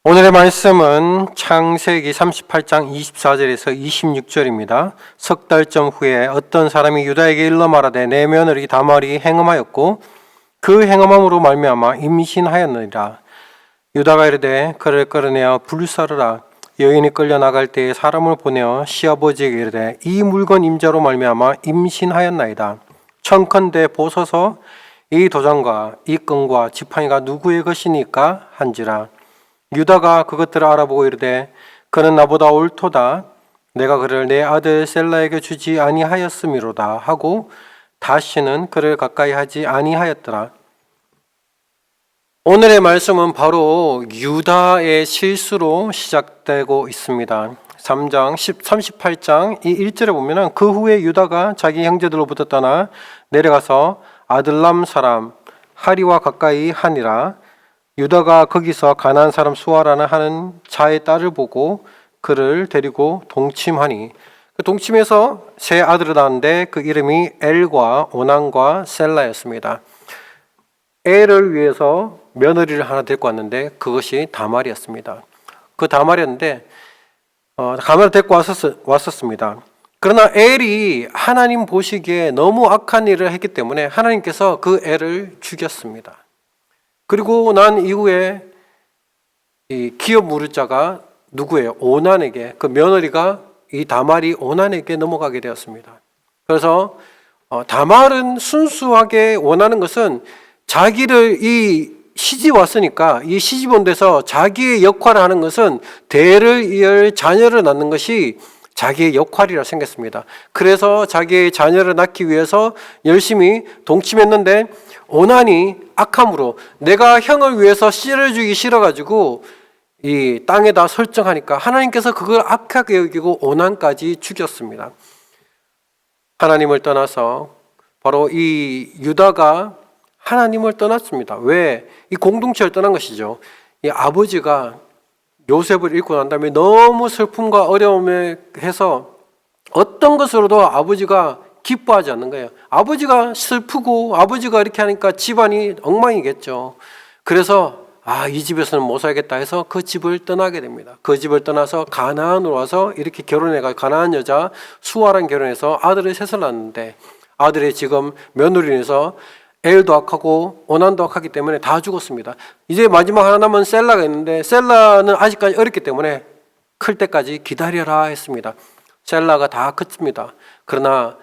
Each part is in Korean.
오늘의 말씀은 창세기 38장 24절에서 26절입니다. 석 달쯤 후에 어떤 사람이 유다에게 일러 말하되 내 며느리 다말이 행음하였고 그 행음함으로 말미암아 임신하였느니라. 유다가 이르되 그를 끌어내어 불사르라. 여인이 끌려 나갈 때에 사람을 보내어 시아버지에게 이르되 이 물건 임자로 말미암아 임신하였나이다. 청컨대 보소서 이 도장과 이 끈과 지팡이가 누구의 것이니까 한지라. 유다가 그것들을 알아보고 이르되 그는 나보다 옳도다. 내가 그를 내 아들 셀라에게 주지 아니하였음이로다 하고 다시는 그를 가까이 하지 아니하였더라. 오늘의 말씀은 바로 유다의 실수로 시작되고 있습니다. 38장 이 1절에 보면 그 후에 유다가 자기 형제들로부터 떠나 내려가서 아들람 사람 하리와 가까이 하니라. 유다가 거기서 가나안 사람 수아라는 하는 자의 딸을 보고 그를 데리고 동침하니 그 동침에서 세 아들을 낳았는데 그 이름이 엘과 오난과 셀라였습니다. 엘을 위해서 며느리를 하나 데리고 왔는데 그것이 다말이었습니다. 그 다말이었는데 다말을 데리고 왔었습니다. 그러나 엘이 하나님 보시기에 너무 악한 일을 했기 때문에 하나님께서 그 엘을 죽였습니다. 그리고 난 이후에 이 기업 무르자가 누구예요? 오난에게, 그 며느리가 이 다말이 오난에게 넘어가게 되었습니다. 그래서 다말은 순수하게 원하는 것은 자기를 이 시집 왔으니까 이 시집 온 데서 자기의 역할을 하는 것은 대를 이을 자녀를 낳는 것이 자기의 역할이라 생겼습니다. 그래서 자기의 자녀를 낳기 위해서 열심히 동침했는데 오난이 악함으로 내가 형을 위해서 씨를 주기 싫어가지고 이 땅에다 설정하니까 하나님께서 그걸 악하게 여기고 오난까지 죽였습니다. 하나님을 떠나서 바로 이 유다가 하나님을 떠났습니다. 왜? 이 공동체를 떠난 것이죠. 이 아버지가 요셉을 잃고 난 다음에 너무 슬픔과 어려움에 해서 어떤 것으로도 아버지가 기뻐하지 않는 거예요. 아버지가 슬프고 아버지가 이렇게 하니까 집안이 엉망이겠죠. 그래서 이 집에서는 못 살겠다 해서 그 집을 떠나게 됩니다. 그 집을 떠나서 가나안으로 와서 이렇게 결혼해가 가나안 여자 수아랑 결혼해서 아들을 셋을 낳았는데 아들이 지금 며느리에서 엘도 악하고 오난도 악하기 때문에 다 죽었습니다. 이제 마지막 하나 남은 셀라가 있는데 셀라는 아직까지 어렸기 때문에 클 때까지 기다려라 했습니다. 셀라가 다 컸습니다. 그러나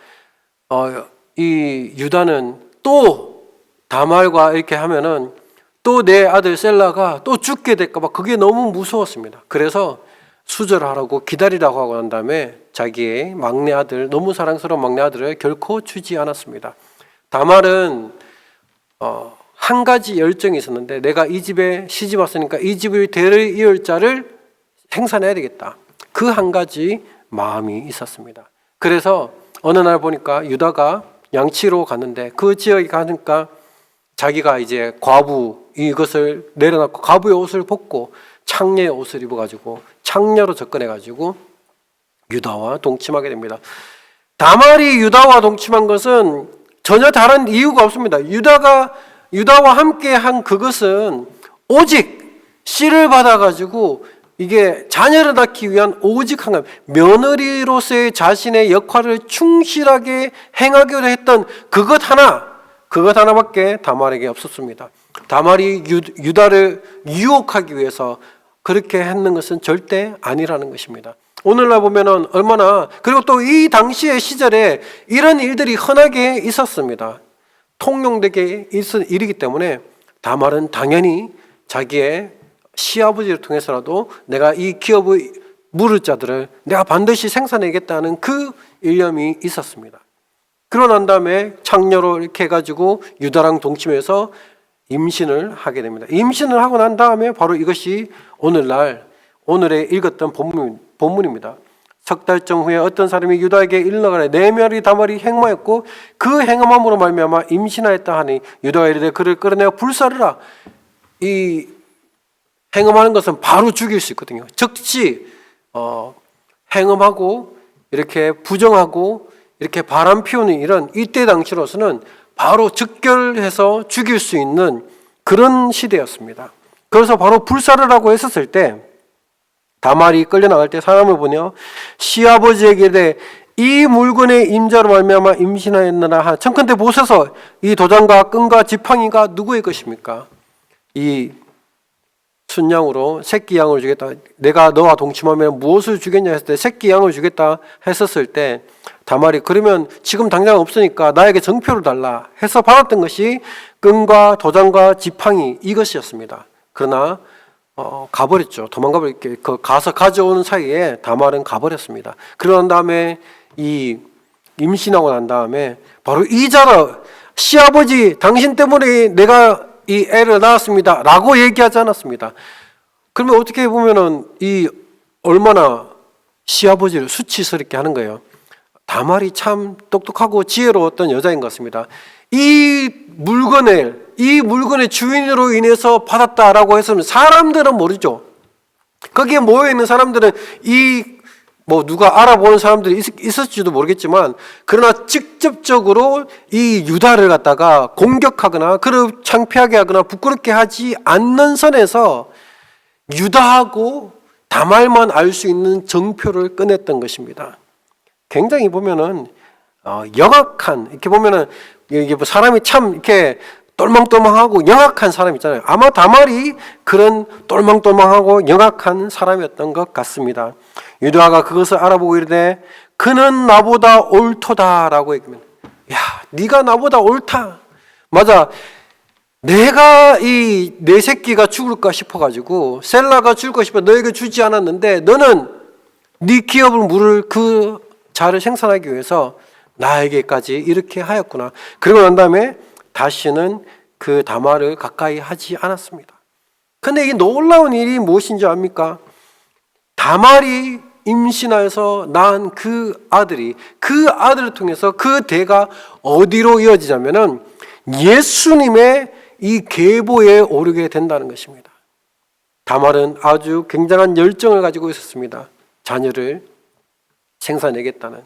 이 유다는 또 다말과 이렇게 하면은 또 내 아들 셀라가 또 죽게 될까 봐 그게 너무 무서웠습니다. 그래서 수절하라고 기다리라고 하고 난 다음에 자기의 막내 아들, 너무 사랑스러운 막내 아들을 결코 주지 않았습니다. 다말은 한 가지 열정이 있었는데 내가 이 집에 시집 왔으니까 이 집의 대를 이을 자를 생산해야 되겠다. 그 한 가지 마음이 있었습니다. 그래서 어느 날 보니까 유다가 양치로 갔는데 그 지역에 가니까 자기가 이제 과부 이것을 내려놓고 과부의 옷을 벗고 창녀의 옷을 입어가지고 창녀로 접근해가지고 유다와 동침하게 됩니다. 다말이 유다와 동침한 것은 전혀 다른 이유가 없습니다. 유다와 함께 한 그것은 오직 씨를 받아가지고 이게 자녀를 낳기 위한 오직 한 가지, 며느리로서의 자신의 역할을 충실하게 행하기로 했던 그것 하나밖에 다말에게 없었습니다. 다말이 유다를 유혹하기 위해서 그렇게 했는 것은 절대 아니라는 것입니다. 오늘날 보면은 그리고 또 이 당시의 시절에 이런 일들이 흔하게 있었습니다. 통용되게 있은 일이기 때문에 다말은 당연히 자기의 시아버지를 통해서라도 내가 이 기업의 물을 자들을 내가 반드시 생산해야겠다는 그 일념이 있었습니다. 그러고 난 다음에 창녀로 이렇게 해가지고 유다랑 동침해서 임신을 하게 됩니다. 임신을 하고 난 다음에 바로 이것이 오늘에 읽었던 본문입니다. 석 달쯤 후에 어떤 사람이 유다에게 일러가래 내 며느리 다말이 행음하였고 그 행음함으로 말미암아 임신하였다 하니 유다가 이르되 그를 끌어내어 불사르라. 이 행음하는 것은 바로 죽일 수 있거든요. 즉시 행음하고 이렇게 부정하고 이렇게 바람 피우는 일은 이때 당시로서는 바로 즉결해서 죽일 수 있는 그런 시대였습니다. 그래서 바로 불사르라고 했었을 때 다말이 끌려나갈 때 사람을 보며 시아버지에게 이르되 이 물건의 임자로 말미암아 임신하였느라 하나 청컨대 보소서 이 도장과 끈과 지팡이가 누구의 것입니까? 이 순양으로 새끼 양을 주겠다. 내가 너와 동침하면 무엇을 주겠냐 했을 때 새끼 양을 주겠다 했었을 때 다말이 그러면 지금 당장 없으니까 나에게 정표를 달라 해서 받았던 것이 끈과 도장과 지팡이 이것이었습니다. 그러나 가버렸죠. 도망가버렸게 가서 가져오는 사이에 다말은 가버렸습니다. 그런 다음에 이 임신하고 난 다음에 바로 이 자라 시아버지 당신 때문에 내가 이 애를 낳았습니다 라고 얘기하지 않았습니다. 그러면 어떻게 보면은 이 얼마나 시아버지를 수치스럽게 하는 거예요. 다말이 참 똑똑하고 지혜로웠던 여자인 것 같습니다. 이 물건의 주인으로 인해서 받았다라고 했으면 사람들은 모르죠. 거기에 모여있는 사람들은 누가 알아보는 사람들이 있을지도 모르겠지만 그러나 직접적으로 이 유다를 갖다가 공격하거나 그를 창피하게 하거나 부끄럽게 하지 않는 선에서 유다하고 다말만 알 수 있는 정표를 꺼냈던 것입니다. 굉장히 보면은 영악한 이렇게 보면은 이게 사람이 참 이렇게 똘망똘망하고 영악한 사람 있잖아요. 아마 다말이 그런 똘망똘망하고 영악한 사람이었던 것 같습니다. 유다가 그것을 알아보고 이르되 그는 나보다 옳도다라고 얘기합니다. 야, 네가 나보다 옳다. 맞아. 내가 이 내 새끼가 죽을까 싶어가지고 셀라가 죽을까 싶어 너에게 주지 않았는데 너는 네 기업을 물을 그 자를 생산하기 위해서 나에게까지 이렇게 하였구나. 그러고 난 다음에 다시는 그 다말을 가까이 하지 않았습니다. 근데 이 놀라운 일이 무엇인지 압니까? 다말이 임신하여서 낳은 그 아들을 통해서 그 대가 어디로 이어지냐면은 예수님의 이 계보에 오르게 된다는 것입니다. 다말은 아주 굉장한 열정을 가지고 있었습니다. 자녀를 생산하겠다는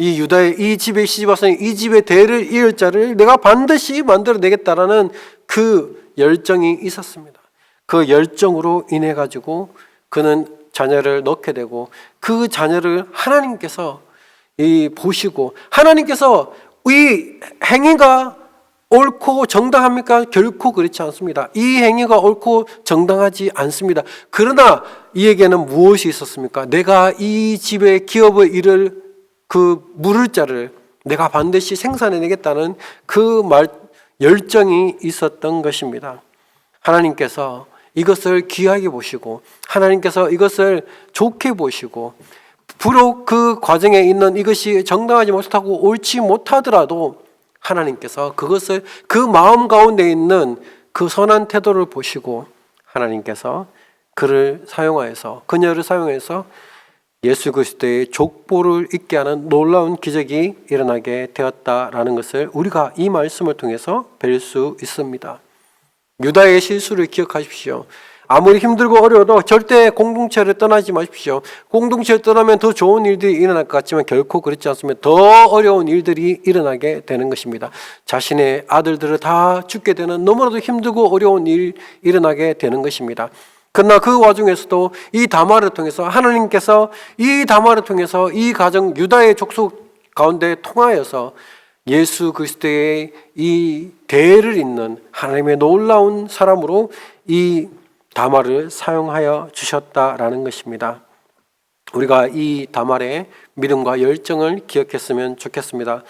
이 유다의 이 집에 시집와서 이 집의 대를 이을 자를 내가 반드시 만들어내겠다라는 그 열정이 있었습니다. 그 열정으로 인해 가지고 그는 자녀를 낳게 되고 그 자녀를 하나님께서 보시고 하나님께서 이 행위가 옳고 정당합니까? 결코 그렇지 않습니다. 이 행위가 옳고 정당하지 않습니다. 그러나 이에게는 무엇이 있었습니까? 내가 이 집의 기업을 이룰 그 물을 자를 내가 반드시 생산해내겠다는 그 열정이 있었던 것입니다. 하나님께서 이것을 귀하게 보시고 하나님께서 이것을 좋게 보시고 비록 그 과정에 있는 이것이 정당하지 못하고 옳지 못하더라도 하나님께서 그것을 그 마음 가운데 있는 그 선한 태도를 보시고 하나님께서 그녀를 사용해서 예수 그리스도의 족보를 잊게 하는 놀라운 기적이 일어나게 되었다라는 것을 우리가 이 말씀을 통해서 뵐 수 있습니다. 유다의 실수를 기억하십시오. 아무리 힘들고 어려워도 절대 공동체를 떠나지 마십시오. 공동체를 떠나면 더 좋은 일들이 일어날 것 같지만 결코 그렇지 않습니다. 더 어려운 일들이 일어나게 되는 것입니다. 자신의 아들들을 다 죽게 되는 너무나도 힘들고 어려운 일이 일어나게 되는 것입니다. 그러나 그 와중에서도 이 다말을 통해서 하나님께서 이 다말을 통해서 이 가정 유다의 족속 가운데 통하여서 예수 그리스도의 이 대를 잇는 하나님의 놀라운 사람으로 이 다말을 사용하여 주셨다라는 것입니다. 우리가 이 다말의 믿음과 열정을 기억했으면 좋겠습니다.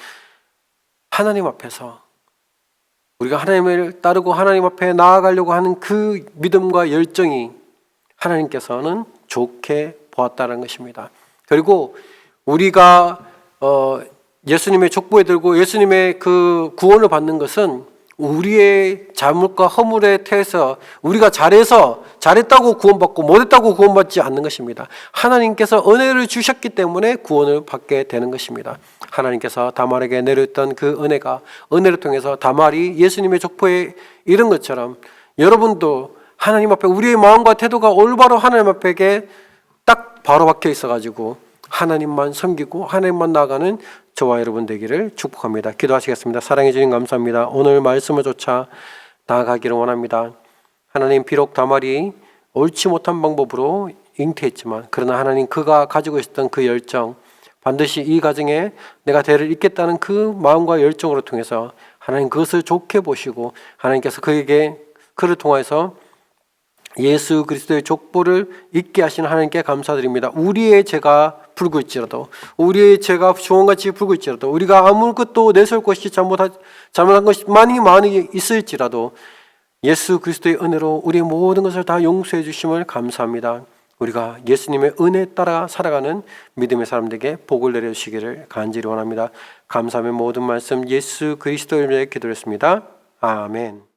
하나님 앞에서 우리가 하나님을 따르고 하나님 앞에 나아가려고 하는 그 믿음과 열정이 하나님께서는 좋게 보았다는 것입니다. 그리고 우리가 예수님의 족보에 들고 예수님의 그 구원을 받는 것은 우리의 잘못과 허물에 태해서 우리가 잘했다고 구원받고 못했다고 구원받지 않는 것입니다. 하나님께서 은혜를 주셨기 때문에 구원을 받게 되는 것입니다. 하나님께서 다말에게 내렸던 그 은혜를 통해서 다말이 예수님의 족보에 이른 것처럼 여러분도 하나님 앞에 우리의 마음과 태도가 올바로 하나님 앞에 딱 바로 박혀 있어가지고 하나님만 섬기고 하나님만 나아가는 저와 여러분 되기를 축복합니다. 기도하시겠습니다. 사랑해 주님 감사합니다. 오늘 말씀을 쫓아 나아가기를 원합니다. 하나님 비록 다말이 옳지 못한 방법으로 잉태했지만 그러나 하나님 그가 가지고 있었던 그 열정, 반드시 이 가정에 내가 대를 잇겠다는 그 마음과 열정으로 통해서 하나님 그것을 좋게 보시고 하나님께서 그를 통해서 예수 그리스도의 족보를 잊게 하시는 하나님께 감사드립니다. 우리의 죄가 불글지라도, 우리의 죄가 주홍같이 불글지라도, 우리가 아무것도 내세울 것이 잘못한 것이 많이 있을지라도 예수 그리스도의 은혜로 우리의 모든 것을 다 용서해 주심을 감사합니다. 우리가 예수님의 은혜에 따라 살아가는 믿음의 사람들에게 복을 내려주시기를 간절히 원합니다. 감사함의 모든 말씀 예수 그리스도의 이름으로 기도했습니다. 아멘.